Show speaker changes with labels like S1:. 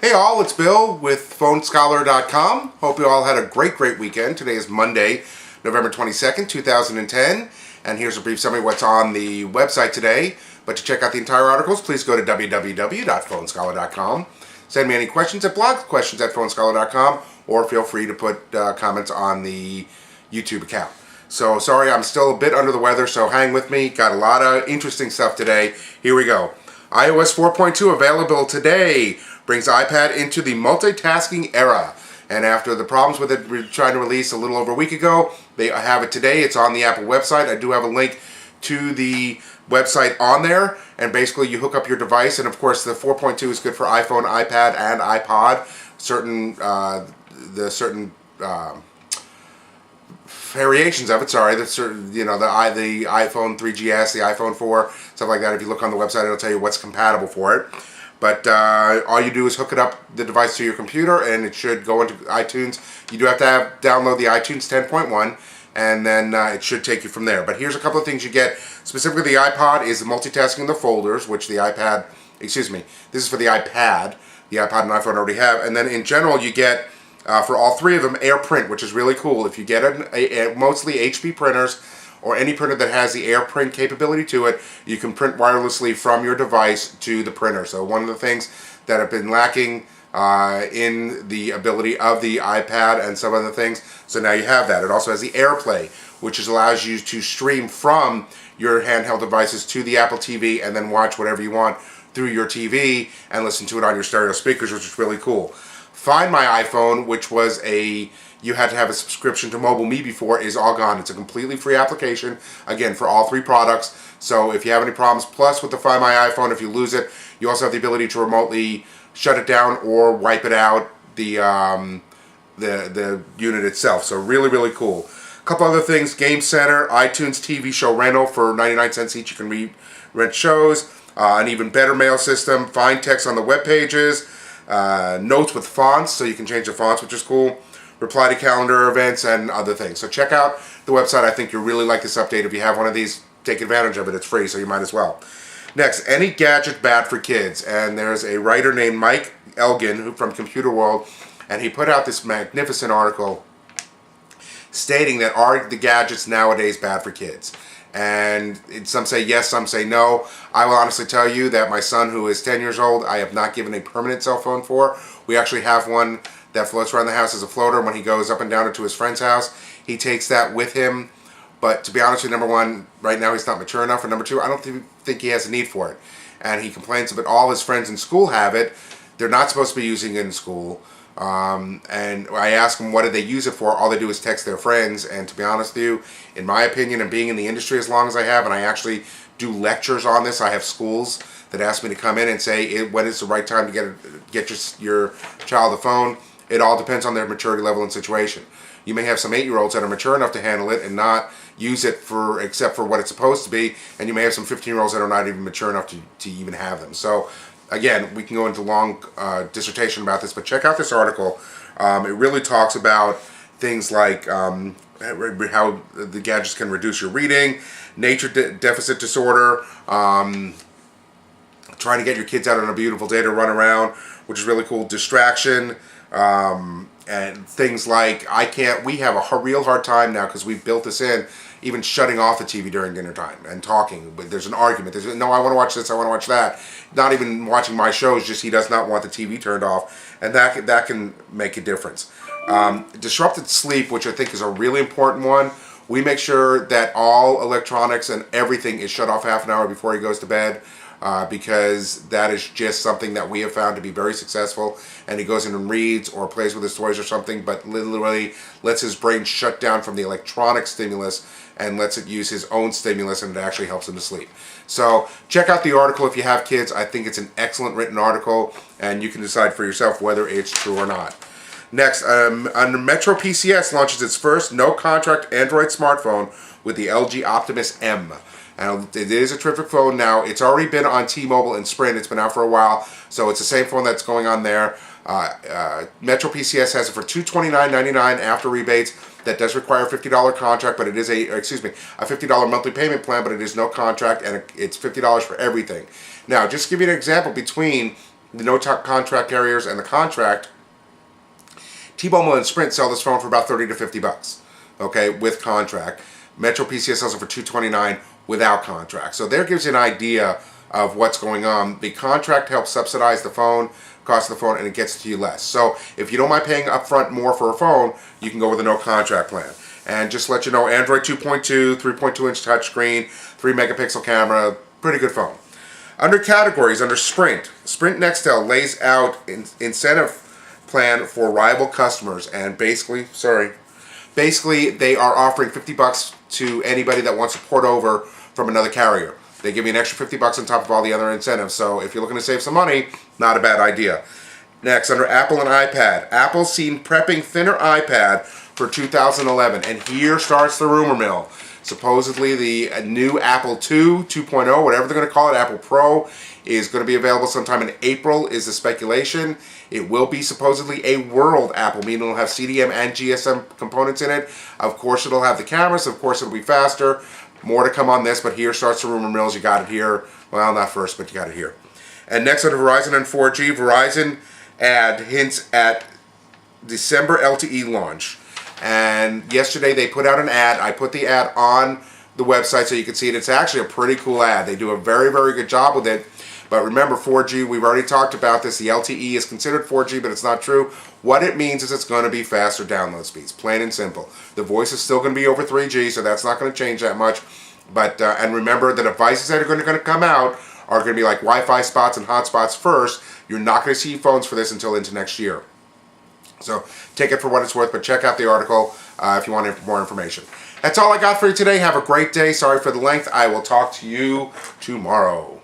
S1: Hey all, it's Bill with PhoneScholar.com. Hope you all had a great weekend. Today is Monday, November 22nd, 2010. And here's a brief summary of what's on the website today. But to check out the entire articles, please go to www.PhoneScholar.com. Send me any questions at blogquestions@PhoneScholar.com, or feel free to put comments on the YouTube account. So sorry, I'm still a bit under the weather, so hang with me. Got a lot of interesting stuff today. Here we go. iOS 4.2 available today. Brings iPad into the multitasking era. And after the problems with it we're trying to release a little over a week ago, they have it today. It's on the Apple website. I do have a link to the website on there. And basically you hook up your device, and of course the 4.2 is good for iPhone, iPad, and iPod. Certain variations of it. Sorry, the iPhone 3GS, the iPhone 4, stuff like that. If you look on the website, it'll tell you what's compatible for it. But all you do is hook it up, the device, to your computer, and it should go into iTunes. You do have to download the iTunes 10.1, and then it should take you from there. But here's a couple of things you get. Specifically, the iPod is multitasking in the folders, which the iPad, this is for the iPad. The iPod and iPhone already have. And then in general, you get, for all three of them, AirPrint, which is really cool. If you get mostly HP printers, or any printer that has the AirPrint capability to it, you can print wirelessly from your device to the printer. So one of the things that have been lacking in the ability of the iPad and some other things, so now you have that. It also has the AirPlay, which allows you to stream from your handheld devices to the Apple TV and then watch whatever you want through your TV and listen to it on your stereo speakers, which is really cool. Find My iPhone, which was you had to have a subscription to Mobile Me before, is all gone. It's a completely free application, again, for all three products. So if you have any problems, plus with the Find My iPhone, if you lose it, you also have the ability to remotely shut it down or wipe it out, the unit itself. So really cool. A couple other things: Game Center, iTunes TV show rental for 99 cents each. You can rent shows. An even better mail system. Find text on the web pages. Notes with fonts, so you can change the fonts, which is cool. Reply to calendar events and other things. So check out the website. I think you'll really like this update. If you have one of these, take advantage of it. It's free, so you might as well. Next, any gadget bad for kids? And there's a writer named Mike Elgin from Computer World, and he put out this magnificent article stating that are the gadgets nowadays bad for kids? And some say yes, some say no. I will honestly tell you that my son, who is 10 years old, I have not given a permanent cell phone for. We actually have one that floats around the house as a floater. When he goes up and down into his friend's house, he takes that with him. But to be honest with you, number one, right now he's not mature enough. And number two, I don't think he has a need for it. And he complains that all his friends in school have it. They're not supposed to be using it in school. And I ask them, what do they use it for? All they do is text their friends. And to be honest with you, in my opinion, and being in the industry as long as I have, and I actually do lectures on this, I have schools that ask me to come in and say when is the right time to get your child a phone. It all depends on their maturity level and situation. You may have some 8-year-olds that are mature enough to handle it and not use it except for what it's supposed to be, and you may have some 15-year-olds that are not even mature enough to even have them. So again, we can go into long dissertation about this, but check out this article. It really talks about things like how the gadgets can reduce your reading, nature deficit disorder, trying to get your kids out on a beautiful day to run around, which is really cool, distraction, and things like we have a real hard time now because we've built this in, even shutting off the TV during dinner time and talking. But there's an argument. No, I want to watch this, I want to watch that. Not even watching my shows, just he does not want the TV turned off, and that can make a difference. Disrupted sleep, which I think is a really important one. We make sure that all electronics and everything is shut off half an hour before he goes to bed. Because that is just something that we have found to be very successful, and he goes in and reads or plays with his toys or something, but literally lets his brain shut down from the electronic stimulus and lets it use his own stimulus, and it actually helps him to sleep. So check out the article if you have kids. I think it's an excellent written article, and you can decide for yourself whether it's true or not. Next, MetroPCS launches its first no-contract Android smartphone with the LG Optimus M. And it is a terrific phone now. It's already been on T-Mobile and Sprint. It's been out for a while, so it's the same phone that's going on there. MetroPCS has it for $229.99 after rebates. That does require a $50 contract, but it is a $50 monthly payment plan, but it is no contract, and it's $50 for everything. Now, just to give you an example, between the no-contract carriers and the contract, T-Mobile and Sprint sell this phone for about 30 to 50 bucks, okay, with contract. MetroPCS sells it for $229 without contract. So there gives you an idea of what's going on. The contract helps subsidize the phone, cost of the phone, and it gets it to you less. So if you don't mind paying upfront more for a phone, you can go with a no contract plan. And just to let you know, Android 2.2, 3.2-inch touchscreen, 3 megapixel camera, pretty good phone. Under categories, under Sprint, Sprint Nextel lays out an incentive plan for rival customers, and basically they are offering 50 bucks to anybody that wants to port over from another carrier. They give you an extra 50 bucks on top of all the other incentives. So if you're looking to save some money, not a bad idea. Next, under Apple and iPad, Apple's seen prepping thinner iPad for 2011, and here starts the rumor mill. Supposedly the new Apple 2.0, whatever they're going to call it, Apple Pro, is going to be available sometime in April, is the speculation. It will be supposedly a world Apple, meaning it'll have CDM and GSM components in it. Of course, it'll have the cameras. Of course, it'll be faster. More to come on this, but here starts the rumor mills. You got it here. Well, not first, but you got it here. And next under Verizon and 4G, Verizon ad hints at December LTE launch. And yesterday they put out an ad. I put the ad on the website so you can see it. It's actually a pretty cool ad. They do a very, very good job with it. But remember, 4G, we've already talked about this. The LTE is considered 4G, but it's not true. What it means is it's going to be faster download speeds, plain and simple. The voice is still going to be over 3G, so that's not going to change that much. But and remember, the devices that are going to come out are going to be like Wi-Fi spots and hotspots first. You're not going to see phones for this until into next year. So take it for what it's worth, but check out the article if you want more information. That's all I got for you today. Have a great day. Sorry for the length. I will talk to you tomorrow.